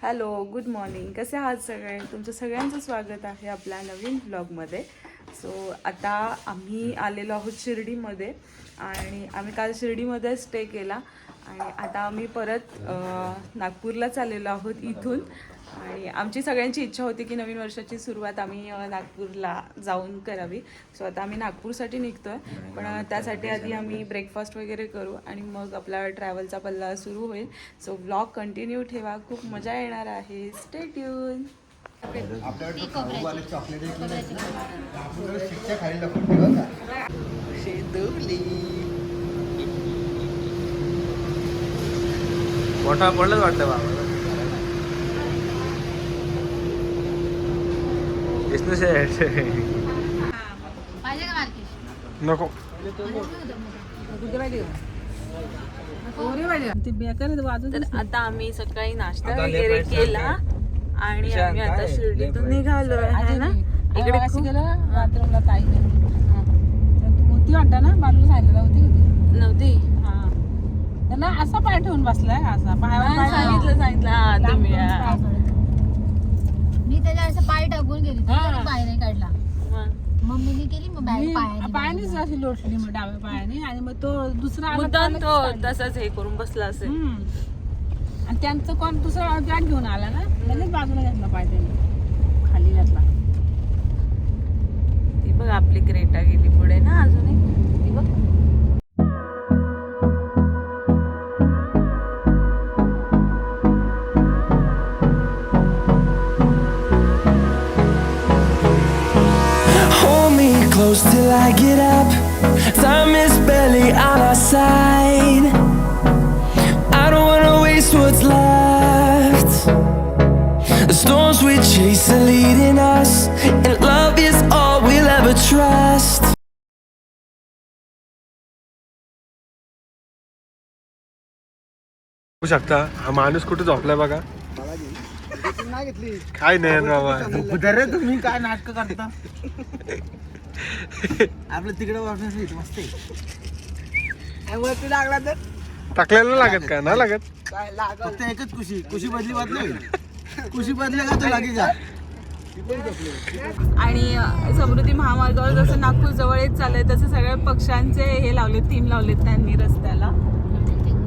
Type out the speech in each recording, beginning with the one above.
Hello, good morning. कसे आहात सगळे? तुमचं सगळ्यांचं स्वागत आहे आपल्या नवीन व्लॉगमध्ये. सो आता आम्ही आलेलो आहोत शिर्डीमध्ये आणि आम्ही काल शिर्डीमध्ये स्टे केला आणि आता आम्ही परत नागपूरला चाललेलो आहोत इथून. आणि आमची सगळ्यांची इच्छा होती की नवीन वर्षाची सुरुवात आम्ही नागपूरला जाऊन करावी. सो आता आम्ही नागपूरसाठी निघतो आहे, पण त्यासाठी आधी आम्ही ब्रेकफास्ट वगैरे करू आणि मग आपला ट्रॅव्हलचा पल्ला सुरू होईल. सो व्लॉग कंटिन्यू ठेवा, खूप मजा येणार आहे. Stay tune. मोठा पडलंच वाटतं बाबा. नको तर आता आम्ही सकाळी नाश्ता वगैरे केला आणि आम्ही आता शिर्डीतून निघालो आहे ना. इकडे बाथरूमला ताई होती वाटत ना, बाजूला सांगितलं होती नव्हती. त्यांना असा पाय ठेवून बसलाय, असा सांगितलं तुम्ही. मी त्याच्या असं पाय टाकून गेली, बाहेर नाही काढला. मम्मीने केली, मग पायानेच अशी लोटली मग डाव्या पायाने, आणि मग तो दुसरा तो तसाच हे करून बसला असेल. आणि त्यांचं कोण दुसरा बॅग घेऊन आला ना, त्यानेच बाजूला घातला पाय, त्यांनी खाली घातला. ती बघ आपली क्रेटा गेली पुढे ना अजून ती बघ. Close till I get up. Time is barely on our side. I don't wanna waste what's left. The storms we chase are leading us, and love is all we'll ever trust. बघू शकता हा माणूस कुठे झोपलाय बघा. काय नाही बाबा, तुम्ही काय नाटक करता. आपलं तिकडे वाटण्याचं मस्त आहे. वरती लागला तर टाकलेलं लागत का? नाही लागत. काय लागत, फक्त एकच कुशी बदली कुशी बदले का तो लागे जा. आणि समृद्धी महामार्गावर जसं नागपूर जवळ येत चाललंय तसे सगळ्या पक्ष्यांचे हे लावले, थीम लावलेत त्यांनी रस्त्याला.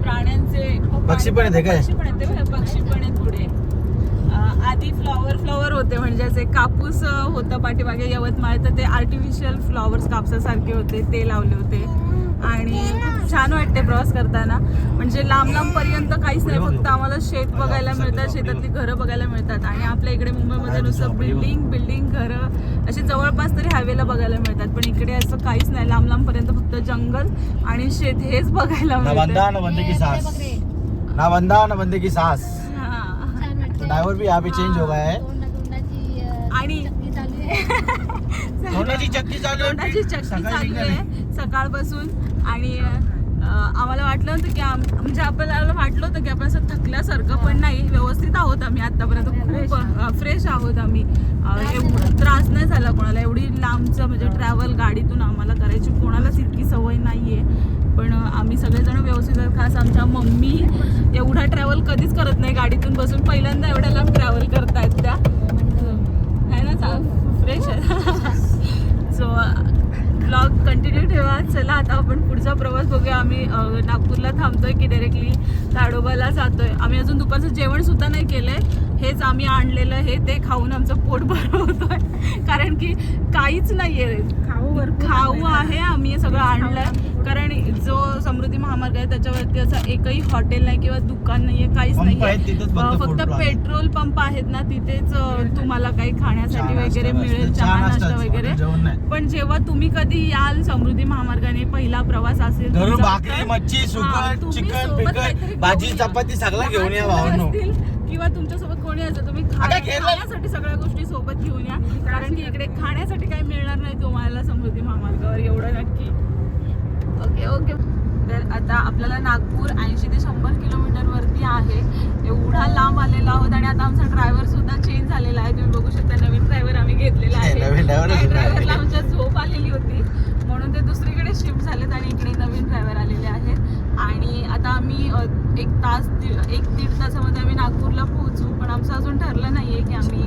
प्राण्यांचे पक्षी पण येते काय? पक्षी पण आहेत पुढे. आधी फ्लॉवर होते, म्हणजे असे कापूस होतं पाठीमागे यवतमाळ, तर ते आर्टिफिशियल फ्लॉवर्स कापसासारखे होते ते लावले होते. आणि खूप छान वाटते प्रवास करताना, म्हणजे लांब पर्यंत काहीच नाही, फक्त आम्हाला शेत बघायला मिळतात, शेतातली घरं बघायला मिळतात. आणि आपल्या इकडे मुंबईमध्ये नुसतं बिल्डिंग घरं अशी जवळपास तरी हायवेला बघायला मिळतात, पण इकडे असं काहीच नाही. लांब पर्यंत फक्त जंगल आणि शेत हेच बघायला मिळतं. ना बंदे की सास. ड्राइवर भी यहाँ पे चेंज हो गया है. आणि तोंडाची चक्की चालू आहे सकाळपासून. आणि आम्हाला वाटलं होतं की म्हणजे आपल्याला वाटलं होतं की आपण असं थकल्यासारखं, पण नाही, व्यवस्थित आहोत आम्ही आतापर्यंत, खूप फ्रेश आहोत आम्ही. एवढा त्रास नाही झाला कोणाला. एवढी लांबचं म्हणजे ट्रॅव्हल गाडीतून आम्हाला करायची कोणालाच इतकी सवय नाहीये, पण आम्ही सगळेजण व्यवस्थित आहेत. खास आमच्या मम्मी एवढा ट्रॅव्हल कधीच करत नाही गाडीतून बसून, पहिल्यांदा एवढ्या लांब ट्रॅव्हल करतायत त्या, है ना, फ्रेश आहे. सो ब्लॉग कंटिन्यू ठेवा. चला आता आपण पुढचा प्रवास बघूया. आम्ही नागपूरला थांबतोय की डायरेक्टली ताडोबाला जातोय. आम्ही अजून दुपारचं जेवण सुद्धा नाही केलंय, हेच आम्ही आणलेलं हे ते खाऊन आमचं पोट भरवतोय, कारण की काहीच नाहीये. खाऊ आहे, आम्ही सगळं आणलंय, कारण जो समृद्धी महामार्ग आहे त्याच्यावरती असं एकही हॉटेल नाही किंवा दुकान नाहीये, काहीच नाहीये. फक्त पेट्रोल पंप आहेत ना, तिथेच तुम्हाला काही खाण्यासाठी वगैरे मिळेल, चहा नाश्ता वगैरे. पण जेव्हा तुम्ही कधी याल समृद्धी महामार्गाने, पहिला प्रवास असेल, भाकरी, मच्छी, सुकट, चिकन, भाजी, चपाती सगळं घेऊन या भावांनो. किंवा तुमच्यासोबत कोणी असेल, तुम्ही खाण्यासाठी सगळ्या गोष्टी सोबत घेऊन या, कारण की इकडे खाण्यासाठी काही मिळणार नाही तुम्हाला समृद्धी महामार्गावर, एवढं नक्की. ओके. तर आता आपल्याला नागपूर 80 ते 100 किलोमीटर वरती आहे. एवढा लांब आलेला आहोत. आणि आता आमचा ड्रायव्हर सुद्धा चेंज झालेला आहे, तुम्ही बघू शकता. नवीन ड्रायव्हर आम्ही घेतलेला आहे. ड्रायव्हरला आमच्या झोप आलेली होती म्हणून ते दुसरीकडे शिफ्ट झालेत आणि इकडे नवीन ड्रायव्हर आलेले आहेत. आणि आता आता आम्ही एक दीड तासामध्ये आम्ही नागपूरला पोहोचू. पण आमचं अजून ठरलं नाही आहे की आम्ही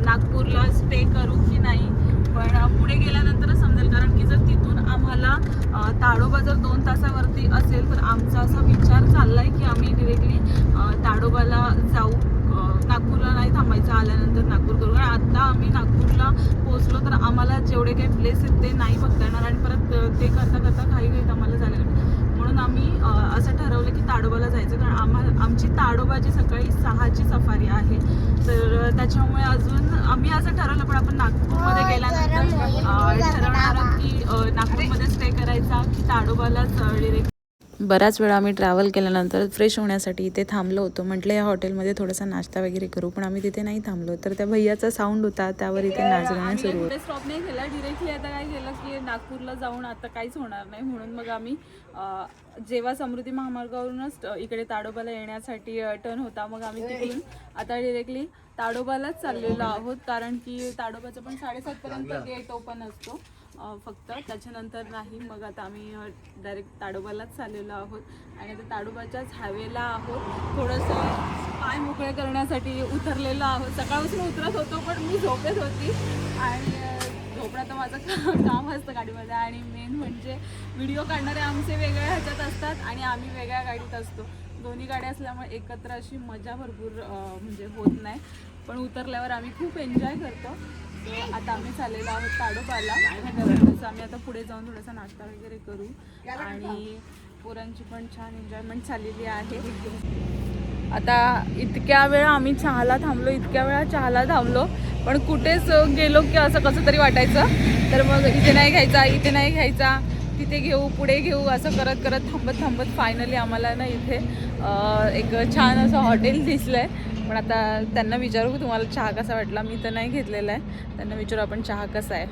नागपूरला स्टे करू की नाही. पण पुढे गेल्यानंतरच समजेल, कारण की जर तिथून आम्हाला ताडोबा जर 2 तासावरती असेल तर आमचा असा विचार चालला आहे की आम्ही डिरेक्टली ताडोबाला जाऊ. नागपूरला नाही थांबायचं, आल्यानंतर नागपूर करू. कारण आत्ता आम्ही नागपूरला पोहोचलो तर आम्हाला जेवढे काही प्लेस आहेत ते नाही बघता येणार आणि परत ते करता करता काही आम्हाला झालं. म्हणून आम्ही असं ठरवलं की ताडोबाला जायचं, कारण आमची ताडोबाची सकाळी 6ची सफारी आहे. तर त्याच्यामुळे अजून आम्ही असं ठरवलं, पण आपण नागपूरमध्ये गेल्यानंतर ठरवणार आहोत की नागपूरमध्ये स्टे करायचा की ताडोबालाच डिरेक्ट. बराच वेळा आम्ही ट्रॅव्हल केल्यानंतर फ्रेश होण्यासाठी इथे थांबलो होतो. म्हटलं या हॉटेलमध्ये थोडासा नाश्ता वगैरे करू, पण आम्ही तिथे नाही थांबलो. तर त्या भैयाचा साऊंड होता, त्यावर इथे नाचगाणं सुरू होतं. स्टॉप नाही केला, डिरेक्टली आता काय केलं की नागपूरला जाऊन आता काहीच होणार नाही, म्हणून मग आम्ही जेव्हा समृद्धी महामार्गावरूनच इकडे ताडोबाला येण्यासाठी टर्न होता, मग आम्ही तिकडून आता डिरेक्टली ताडोबालाच चाललेलो आहोत. कारण की ताडोबाचं पण 7:30पर्यंत गेट ओपन असतो फक्त, त्याच्यानंतर नाही. मग आता आम्ही डायरेक्ट ताडोबालाच चाललेलो आहोत आणि आता ताडोबाच्याच हायवेला आहोत. थोडंसं पाय मोकळे करण्यासाठी उतरलेलो आहोत. सकाळपासून उतरत होतो पण मी झोपेत होती आणि झोपणं तर माझं काम असतं गाडीमध्ये. आणि मेन म्हणजे व्हिडिओ काढणारे आमचे वेगळ्या ह्याच्यात असतात आणि आम्ही वेगळ्या गाडीत असतो. दोन्ही गाड्या असल्यामुळे एकत्र अशी मजा भरपूर म्हणजे होत नाही, पण उतरल्यावर आम्ही खूप एन्जॉय करतो. आता आम्ही चाललेलो आहोत ताडोबाला. थोडंसं आम्ही आता पुढे जाऊन थोडासा नाश्ता वगैरे करू आणि पोरांची पण छान एन्जॉयमेंट झालेली आहे. आता इतक्या वेळा आम्ही चहाला थांबलो पण कुठेच गेलो की असं कसं तरी वाटायचं. तर मग इथे नाही घ्यायचा तिथे घेऊ, पुढे घेऊ, असं करत करत थांबत फायनली आम्हाला ना इथे एक छान असं हॉटेल दिसलं आहे. पण आता त्यांना विचारू की तुम्हाला चहा कसा वाटला. मी तर नाही घेतलेला आहे, त्यांना विचारू आपण चहा कसा आहे.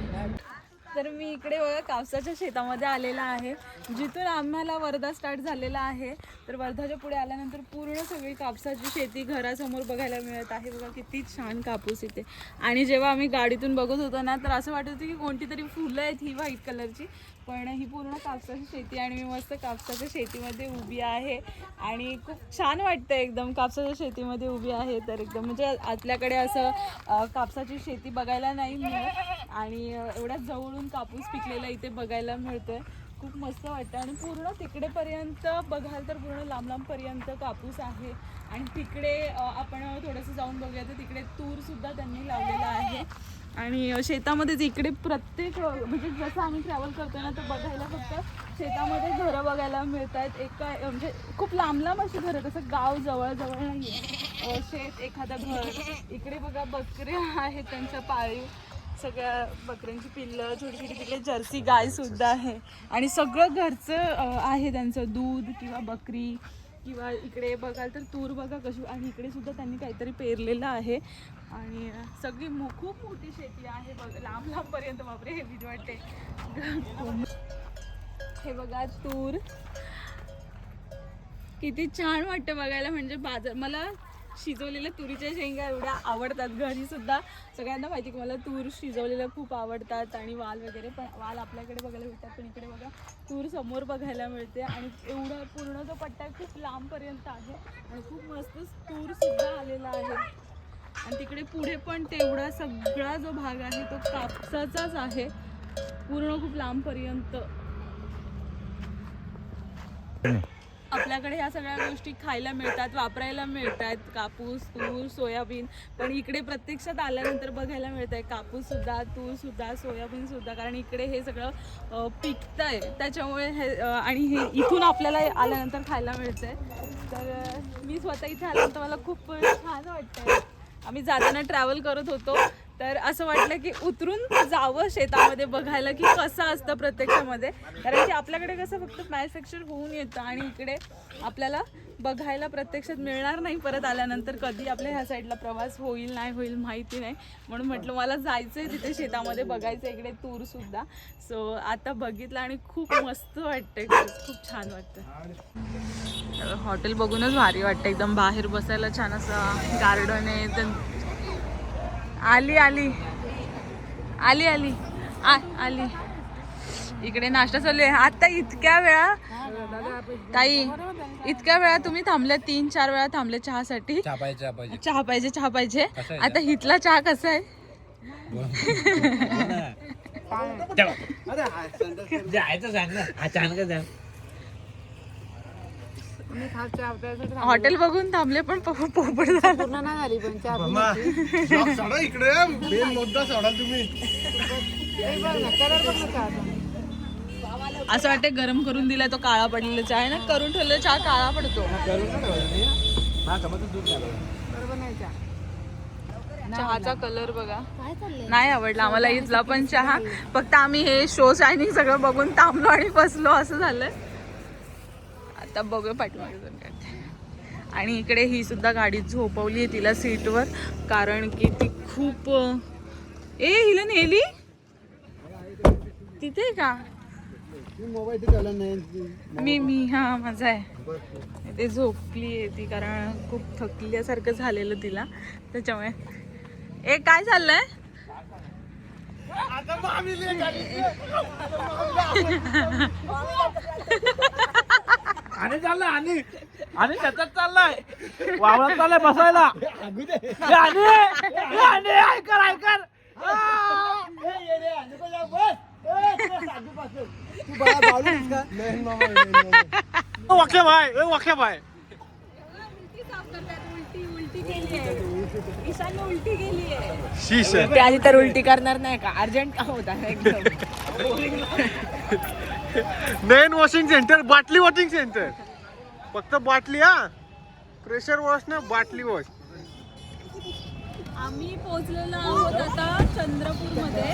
तर मी इकडे बघा कापसाच्या शेतामध्ये आलेला आहे, जिथून आम्हाला वर्धा स्टार्ट झालेला आहे. तर वर्धाच्या पुढे आल्यानंतर पूर्ण सगळी कापसाची शेती घरासमोर बघायला मिळत आहे. बघा किती छान कापूस इथे. आणि जेव्हा आम्ही गाडीतून बघत होतो ना तर असं वाटत होतं की कोणती तरी फुलं आहेत ही व्हाईट कलरची, पण ही पूर्ण कापसाची शेती आणि मी मस्त कापसाच्या शेतीमध्ये उभी आहे आणि खूप छान वाटतं एकदम कापसाच्या शेतीमध्ये उभी आहे. तर एकदम म्हणजे आपल्याकडे असं कापसाची शेती बघायला नाही मिळत आणि एवढ्या जवळून कापूस पिकलेला इथे बघायला मिळतोय. खूप मस्त वाटतं आणि पूर्ण तिकडेपर्यंत बघाल तर पूर्ण लांबपर्यंत कापूस आहे. आणि तिकडे आपण थोडंसं जाऊन बघूया तर तिकडे तूरसुद्धा त्यांनी लावलेला आहे. आणि शेतामध्येच इकडे प्रत्येक म्हणजे जसं आम्ही ट्रॅव्हल करतो ना तर बघायला फक्त शेतामध्ये घरं बघायला मिळत आहेत. एका म्हणजे खूप लांब अशी घरं, तसं गाव जवळ नाही आहे. शेत एखादं घर. इकडे बघा बकऱ्या आहेत त्यांच्या पाळीव, सगळ्या बकऱ्यांची पिल्लं छोटी तिकडे जर्सी गायसुद्धा आहे आणि सगळं घरचं आहे त्यांचं, दूध किंवा बकरी किंवा इकडे बघाल तर तूर बघा कशी. आणि इकडे सुद्धा त्यांनी काहीतरी पेरलेलं आहे आणि सगळी खूप मोठी शेती आहे बघ लांबपर्यंत. बापरे हे भीती वाटते. हे बघा तूर किती छान वाटतं बघायला. म्हणजे मला शिजवलेल्या तुरीच्या शेंगा एवढ्या आवडतात. घरी सुद्धा सगळ्यांना माहिती की मला तूर शिजवलेल्या खूप आवडतात आणि वाल वगैरे. पण वाल आपल्याकडे बघायला मिळतात, पण इकडे बघा तूर समोर बघायला मिळते. आणि एवढा पूर्ण जो पट्टा आहे खूप लांबपर्यंत आहे आणि खूप मस्त तूर सुद्धा आलेला आहे. आणि तिकडे पुढे पण तेवढा सगळा जो भाग आहे तो कापसाचाच आहे पूर्ण खूप लांबपर्यंत. आपल्याकडे ह्या सगळ्या गोष्टी खायला मिळतात, वापरायला मिळतात, कापूस, तूर, सोयाबीन. पण इकडे प्रत्यक्षात आल्यानंतर बघायला मिळत आहे कापूससुद्धा, तूरसुद्धा, सोयाबीनसुद्धा. कारण इकडे हे सगळं पिकतं आहे त्याच्यामुळे हे आणि हे इथून आपल्याला आल्यानंतर खायला मिळतं आहे. तर मी स्वतः इथे आल्यानंतर मला खूप छान वाटतं आहे. आम्ही जाताना ट्रॅव्हल करत होतो तर असं वाटलं की उतरून जावं शेतामध्ये बघायला की कसं असतं प्रत्यक्षामध्ये. कारण की आपल्याकडे कसं फक्त मॅन्युफॅक्चर होऊन येतं आणि इकडे आपल्याला बघायला प्रत्यक्षात मिळणार नाही परत आल्यानंतर. कधी आपल्या ह्या साईडला प्रवास होईल नाही होईल माहिती नाही, म्हणून म्हटलं मला जायचं आहे तिथे शेतामध्ये बघायचं इकडे तूरसुद्धा. सो आता बघितलं आणि खूप मस्त वाटतंय, खूप छान वाटतं. हॉटेल बघूनच भारी वाटतं एकदम. बाहेर बसायला छान असं गार्डन आहे. आली इकडे नाश्ता चालू आहे आता. इतक्या वेळा ताई, इतक्या वेळा तुम्ही थांबले, 3-4 वेळा थांबले चहासाठी. चहा पाहिजे. आता हितला चहा कसा आहे? जायचं सांग ना, अचानक जा. हॉटेल बघून थांबले पण पोपट झालं. पूर्ण नाही झाली पण चहा सोडा इकडे मेन मुद्दा सोडा तुम्ही. असं वाटतं गरम करून दिला तो काळा पडलेला चहा आहे ना. करून ठेवलेला चहा काळा पडतो. चहाचा कलर बघा, नाही आवडला आम्हाला इथला पण चहा. फक्त आम्ही हे शो शायनिंग सगळं बघून थांबलो आणि बसलो असं झालंय. आता बघूया पाठीमागे जाऊन काढते. आणि इकडे ही सुद्धा गाडी झोपवली आहे तिला सीटवर, कारण की ती खूप हिला नेली तिथे का मी हा माझा आहे ते झोपली आहे ती, कारण खूप थकल्यासारखं झालेलं तिला त्याच्यामुळे. काय चाललंय? आणि चाललाय आणि त्याच्यात चाललाय, वावरात चाललाय बसायला. ऐकर वाक्य भाई. उलटी गेली आहे. शीश ते आधी तर उलटी करणार नाही का? अर्जंट काम होता एकदम. नैन वॉशिंग सेंटर, बाटली वॉशिंग सेंटर. फक्त बाटली, हा प्रेशर वॉश ना, बाटली वॉश. आम्ही पोहोचलेलो आहोत आता चंद्रपूरमध्ये.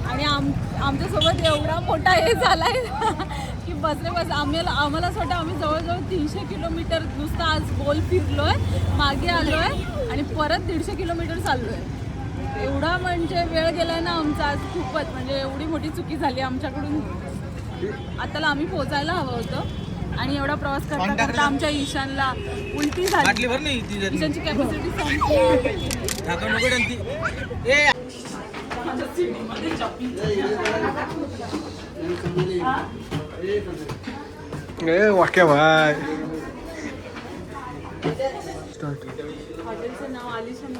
आणि आमच्यासोबत एवढा मोठा हे झालाय की आम्हाला असं वाटतं आम्ही जवळजवळ 300 किलोमीटर नुसतं आज गोल फिरलोय, मागे आलोय आणि परत 150 किलोमीटर चाललोय. एवढा म्हणजे वेळ गेलाय ना आमचा आज खूपच. म्हणजे एवढी मोठी चुकी झाली आमच्याकडून. आताला आम्ही पोहोचायला हवं होतं आणि एवढा प्रवास करता करता आमच्या ईशानला उलटी झाली. ईशानची कॅपॅसिटी संपली. वाक्य भाई. हॉटेलचं नाव आलिशान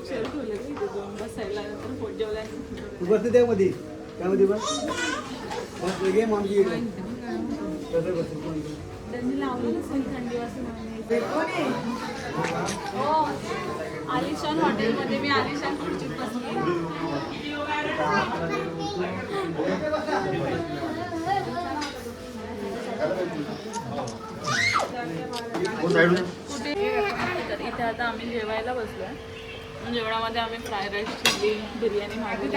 शेअर ठेवलं की इथे जाऊन बसायला, नंतर पोट जेवल्यानंतर बसते त्यामध्ये त्यांनी लावलेलं असेल थंडी वाजून. हो, आलिशान हॉटेलमध्ये मी आलिशान खुर्चीत बसली. तर इथे आता आम्ही जेवायला बसलोय. जेवणामध्ये आम्ही फ्राय राईस, चिल्ली, बिर्याणी मागवली.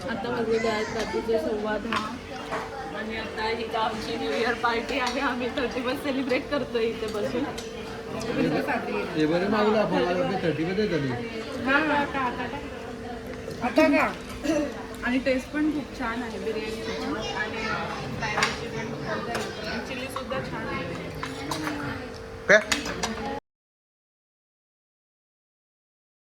आता बघलेले आहेत रात्रीचे 10:15. आणि आता इथं आमची न्यू इयर पार्टी आहे. आम्ही 31 सेलिब्रेट करतोय इथे बसून. आणि टेस्ट पण खूप छान आहे बिर्याणीची पण, आणि फ्राय राईसची पण, चिल्ली सुद्धा छान आहे.